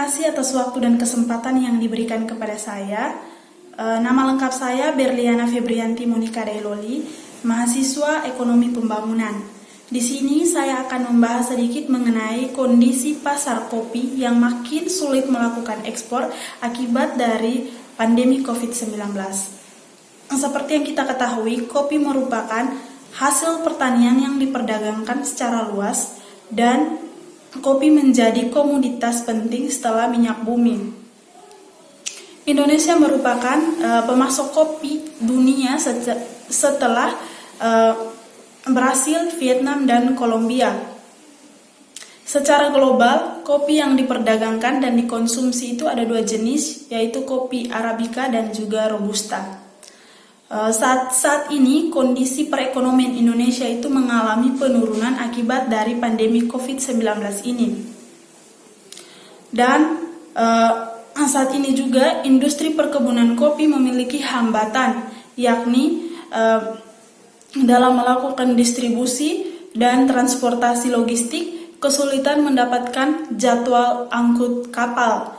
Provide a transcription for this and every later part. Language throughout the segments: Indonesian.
kasih atas waktu dan kesempatan yang diberikan kepada saya. Nama lengkap saya Berliana Febrianti Monica Dailoli, mahasiswa Ekonomi Pembangunan. Di sini saya akan membahas sedikit mengenai kondisi pasar kopi yang makin sulit melakukan ekspor akibat dari pandemi COVID-19. Seperti yang kita ketahui, kopi merupakan hasil pertanian yang diperdagangkan secara luas dan kopi menjadi komoditas penting setelah minyak bumi. Indonesia merupakan pemasok kopi dunia setelah Brasil, Vietnam, dan Kolombia. Secara global, kopi yang diperdagangkan dan dikonsumsi itu ada dua jenis, yaitu kopi Arabica dan juga Robusta. Saat ini kondisi perekonomian Indonesia itu mengalami penurunan akibat dari pandemi COVID-19 ini. Dan saat ini juga industri perkebunan kopi memiliki hambatan, yakni dalam melakukan distribusi dan transportasi logistik, kesulitan mendapatkan jadwal angkut kapal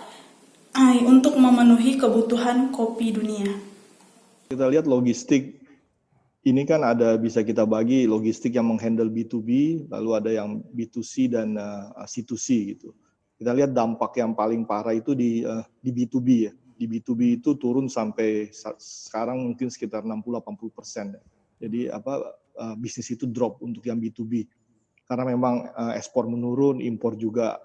untuk memenuhi kebutuhan kopi dunia. Kita lihat logistik, ini kan ada bisa kita bagi logistik yang menghandle B2B, lalu ada yang B2C dan C2C gitu. Kita lihat dampak yang paling parah itu di B2B ya. Di B2B itu turun sampai sekarang mungkin sekitar 60-80%. Jadi bisnis itu drop untuk yang B2B. Karena memang ekspor menurun, impor juga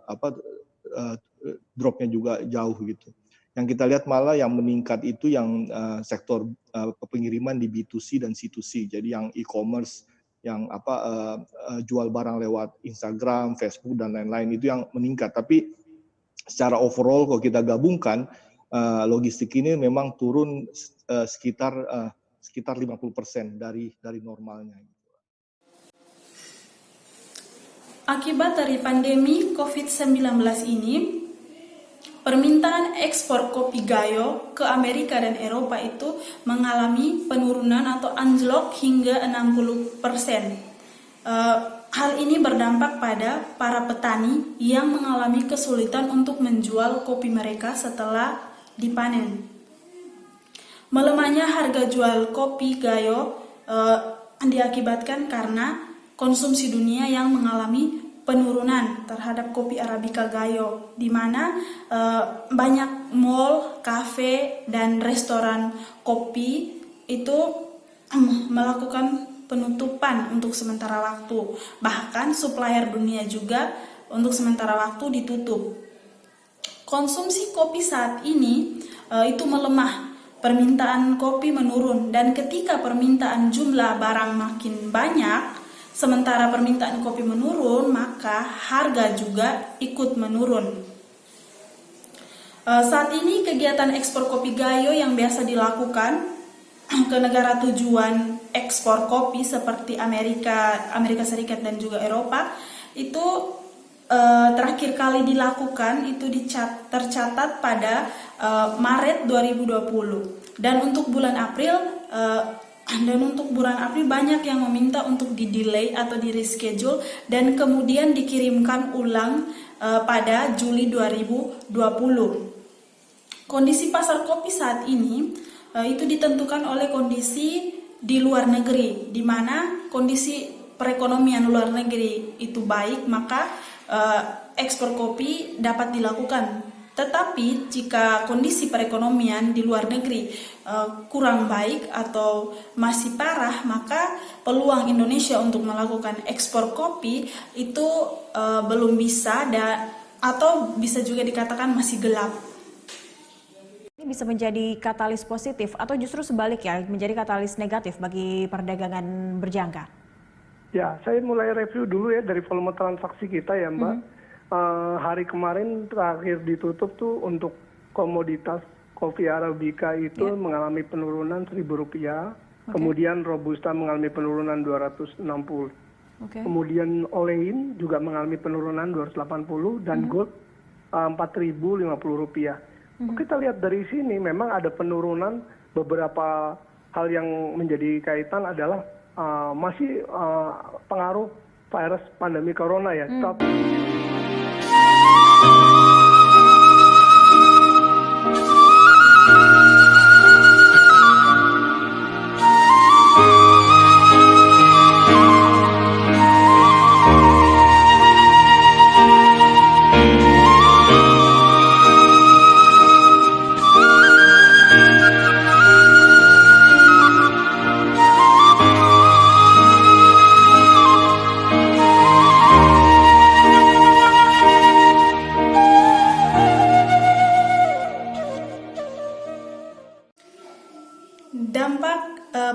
dropnya juga jauh gitu. Yang kita lihat malah yang meningkat itu yang sektor pengiriman di B2C dan C2C. Jadi yang e-commerce, yang jual barang lewat Instagram, Facebook dan lain-lain itu yang meningkat. Tapi secara overall kalau kita gabungkan logistik ini memang turun sekitar 50% dari normalnya. Akibat dari pandemi COVID-19 ini, permintaan ekspor kopi Gayo ke Amerika dan Eropa itu mengalami penurunan atau anjlok hingga 60%. Hal ini berdampak pada para petani yang mengalami kesulitan untuk menjual kopi mereka setelah dipanen. Melemahnya harga jual kopi Gayo diakibatkan karena konsumsi dunia yang mengalami penurunan terhadap kopi Arabica Gayo, di mana banyak mall, kafe, dan restoran kopi itu melakukan penutupan untuk sementara waktu. Bahkan supplier dunia juga untuk sementara waktu ditutup. Konsumsi kopi saat ini itu melemah, permintaan kopi menurun, dan ketika permintaan jumlah barang makin banyak, sementara permintaan kopi menurun, maka harga juga ikut menurun. Saat ini kegiatan ekspor kopi Gayo yang biasa dilakukan ke negara tujuan ekspor kopi seperti Amerika Serikat dan juga Eropa itu terakhir kali dilakukan itu tercatat pada Maret 2020. Dan untuk bulan April banyak yang meminta untuk di-delay atau di-reschedule dan kemudian dikirimkan ulang pada Juli 2020. Kondisi pasar kopi saat ini itu ditentukan oleh kondisi di luar negeri, di mana kondisi perekonomian luar negeri itu baik, maka ekspor kopi dapat dilakukan. Tetapi jika kondisi perekonomian di luar negeri kurang baik atau masih parah, maka peluang Indonesia untuk melakukan ekspor kopi itu belum bisa atau bisa juga dikatakan masih gelap. Ini bisa menjadi katalis positif atau justru sebaliknya menjadi katalis negatif bagi perdagangan berjangka? Ya, saya mulai review dulu ya dari volume transaksi kita ya Mbak. Hari kemarin terakhir ditutup tuh untuk komoditas kopi Arabica itu mengalami penurunan Rp1.000, kemudian Robusta mengalami penurunan 260. Kemudian Olein juga mengalami penurunan 280 dan Gold Rp4.050. Kita lihat dari sini memang ada penurunan. Beberapa hal yang menjadi kaitan adalah masih pengaruh virus pandemi corona ya.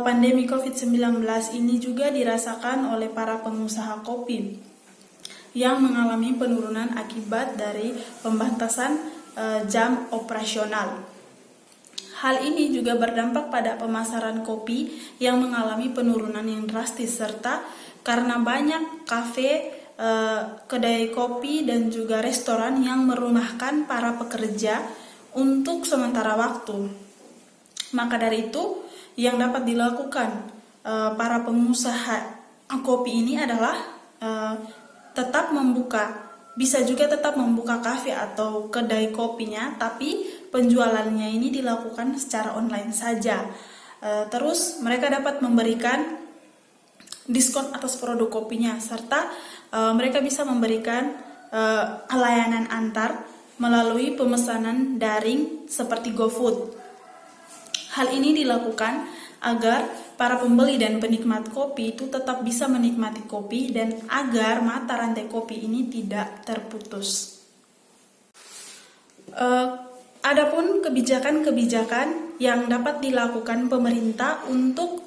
pandemi COVID-19 ini juga dirasakan oleh para pengusaha kopi yang mengalami penurunan akibat dari pembatasan jam operasional. Hal ini juga berdampak pada pemasaran kopi yang mengalami penurunan yang drastis, serta karena banyak kafe, kedai kopi, dan juga restoran yang merumahkan para pekerja untuk sementara waktu. Maka dari itu, yang dapat dilakukan para pengusaha kopi ini adalah tetap membuka, bisa juga tetap membuka kafe atau kedai kopinya, tapi penjualannya ini dilakukan secara online saja. Terus mereka dapat memberikan diskon atas produk kopinya, serta mereka bisa memberikan layanan antar melalui pemesanan daring seperti GoFood. Hal ini dilakukan agar para pembeli dan penikmat kopi itu tetap bisa menikmati kopi dan agar mata rantai kopi ini tidak terputus. Adapun kebijakan-kebijakan yang dapat dilakukan pemerintah untuk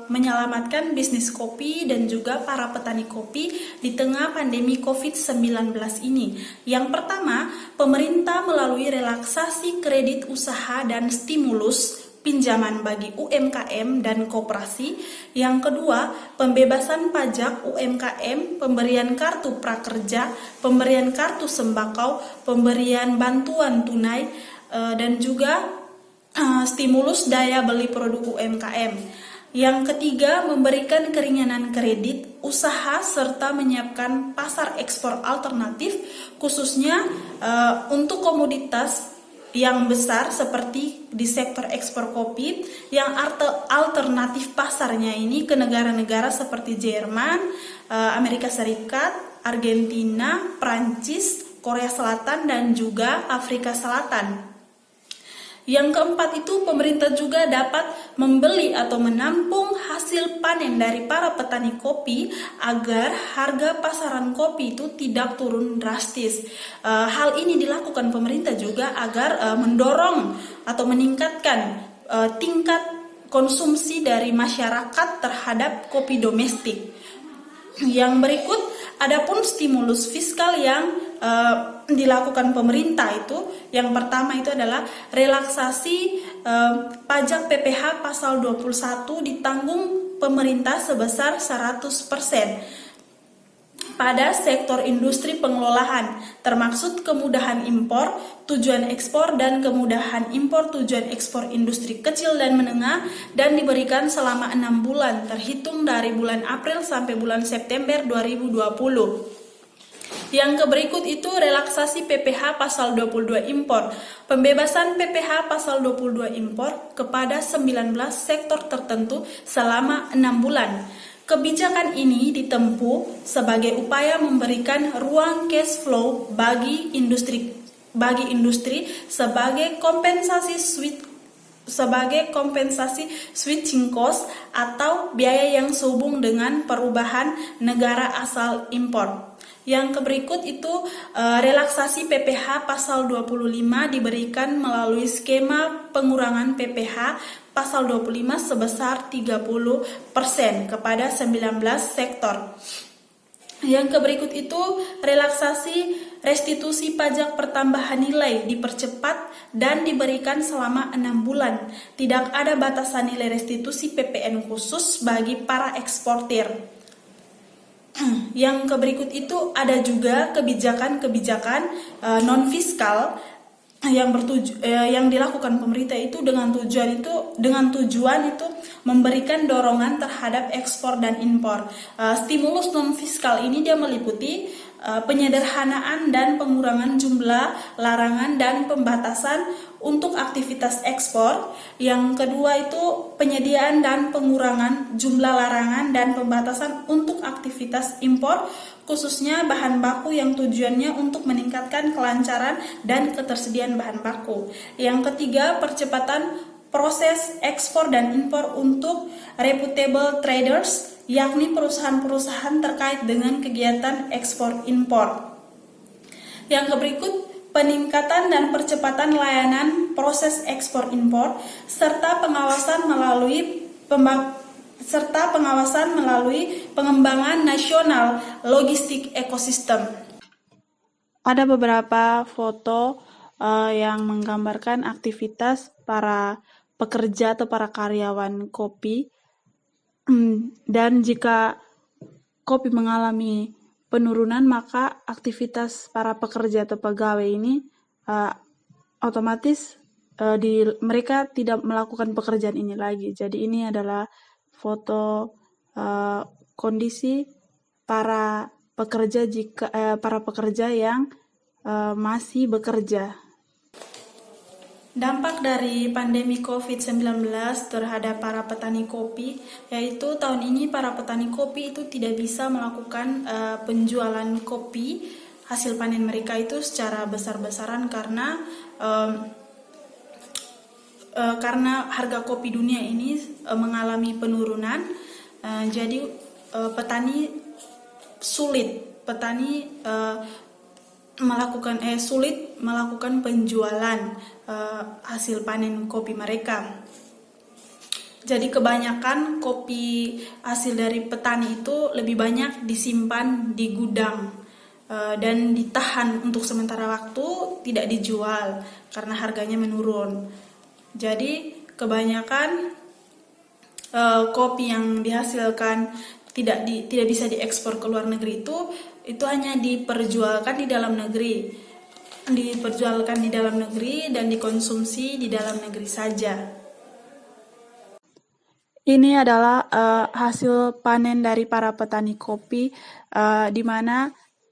menyelamatkan bisnis kopi dan juga para petani kopi di tengah pandemi COVID-19 ini. Yang pertama, pemerintah melalui relaksasi kredit usaha dan stimulus pinjaman bagi UMKM dan koperasi. Yang kedua, pembebasan pajak UMKM, pemberian kartu prakerja, pemberian kartu sembako, pemberian bantuan tunai, dan juga stimulus daya beli produk UMKM. Yang ketiga, memberikan keringanan kredit usaha serta menyiapkan pasar ekspor alternatif, khususnya untuk komoditas yang besar seperti di sektor ekspor kopi, yang alternatif pasarnya ini ke negara-negara seperti Jerman, Amerika Serikat, Argentina, Prancis, Korea Selatan, dan juga Afrika Selatan. Yang keempat itu, pemerintah juga dapat membeli atau menampung hasil panen dari para petani kopi agar harga pasaran kopi itu tidak turun drastis. Hal ini dilakukan pemerintah juga agar mendorong atau meningkatkan tingkat konsumsi dari masyarakat terhadap kopi domestik. Yang berikut, adapun stimulus fiskal yang dilakukan pemerintah itu, yang pertama itu adalah relaksasi pajak PPh pasal 21 ditanggung pemerintah sebesar 100% pada sektor industri pengolahan, termaksud kemudahan impor tujuan ekspor dan kemudahan impor tujuan ekspor industri kecil dan menengah, dan diberikan selama 6 bulan terhitung dari bulan April sampai bulan September 2020. Yang berikut itu relaksasi PPh pasal 22 impor, pembebasan PPh pasal 22 impor kepada 19 sektor tertentu selama 6 bulan. Kebijakan ini ditempuh sebagai upaya memberikan ruang cash flow bagi industri sebagai kompensasi switching cost atau biaya yang sehubung dengan perubahan negara asal impor. Yang berikut itu relaksasi PPh pasal 25 diberikan melalui skema pengurangan PPh pasal 25 sebesar 30% kepada 19 sektor. Yang berikut itu relaksasi restitusi pajak pertambahan nilai dipercepat dan diberikan selama 6 bulan. Tidak ada batasan nilai restitusi PPN khusus bagi para eksportir. Yang berikut itu ada juga kebijakan-kebijakan non fiskal yang dilakukan pemerintah itu dengan tujuan itu memberikan dorongan terhadap ekspor dan impor. Stimulus non fiskal ini dia meliputi penyederhanaan dan pengurangan jumlah larangan dan pembatasan untuk aktivitas ekspor. Yang kedua itu penyediaan dan pengurangan jumlah larangan dan pembatasan untuk aktivitas impor, khususnya bahan baku yang tujuannya untuk meningkatkan kelancaran dan ketersediaan bahan baku. Yang ketiga, percepatan proses ekspor dan impor untuk reputable traders, yakni perusahaan-perusahaan terkait dengan kegiatan ekspor-impor. Yang berikut, peningkatan dan percepatan layanan proses ekspor-impor, serta pengawasan melalui serta pengawasan melalui pengembangan nasional logistik ekosistem. Ada beberapa foto yang menggambarkan aktivitas para pekerja atau para karyawan kopi. Dan jika kopi mengalami penurunan, maka aktivitas para pekerja atau pegawai ini otomatis mereka tidak melakukan pekerjaan ini lagi. Jadi ini adalah foto kondisi para pekerja yang masih bekerja. Dampak dari pandemi COVID-19 terhadap para petani kopi, yaitu tahun ini para petani kopi itu tidak bisa melakukan penjualan kopi hasil panen mereka itu secara besar-besaran karena harga kopi dunia ini mengalami penurunan. Jadi petani sulit melakukan penjualan hasil panen kopi mereka. Jadi kebanyakan kopi hasil dari petani itu lebih banyak disimpan di gudang dan ditahan untuk sementara waktu, tidak dijual karena harganya menurun. Jadi kebanyakan kopi yang dihasilkan tidak bisa diekspor ke luar negeri itu hanya diperjualkan di dalam negeri dan dikonsumsi di dalam negeri saja. Ini adalah hasil panen dari para petani kopi, di mana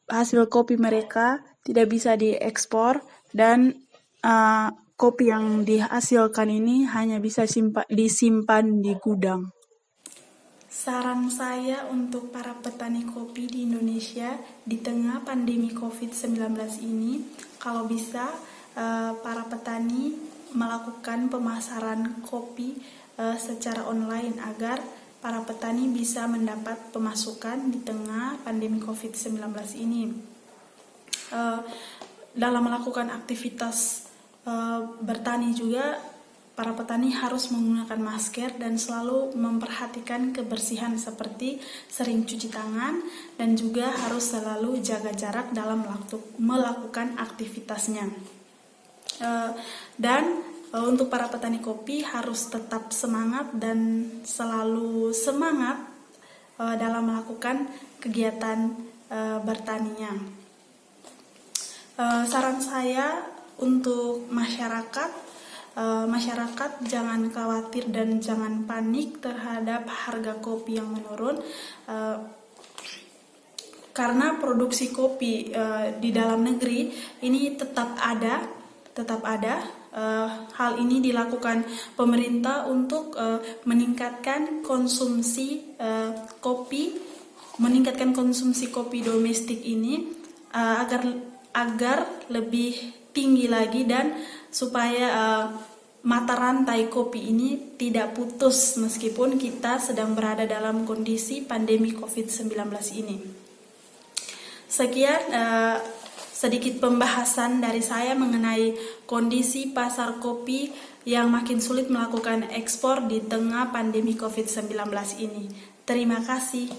hasil kopi mereka tidak bisa diekspor dan kopi yang dihasilkan ini hanya bisa disimpan di gudang. Saran saya untuk para petani kopi di Indonesia di tengah pandemi COVID-19 ini, kalau bisa para petani melakukan pemasaran kopi secara online agar para petani bisa mendapat pemasukan di tengah pandemi COVID-19 ini. Dalam melakukan aktivitas bertani juga, para petani harus menggunakan masker dan selalu memperhatikan kebersihan seperti sering cuci tangan dan juga harus selalu jaga jarak dalam melakukan aktivitasnya. Dan untuk para petani kopi harus tetap semangat dan selalu semangat dalam melakukan kegiatan bertaninya. Saran saya untuk masyarakat jangan khawatir dan jangan panik terhadap harga kopi yang menurun, karena produksi kopi di dalam negeri ini tetap ada. Hal ini dilakukan pemerintah untuk meningkatkan konsumsi kopi domestik ini agar lebih tinggi lagi dan supaya mata rantai kopi ini tidak putus meskipun kita sedang berada dalam kondisi pandemi COVID-19 ini. Sekian sedikit pembahasan dari saya mengenai kondisi pasar kopi yang makin sulit melakukan ekspor di tengah pandemi COVID-19 ini. Terima kasih.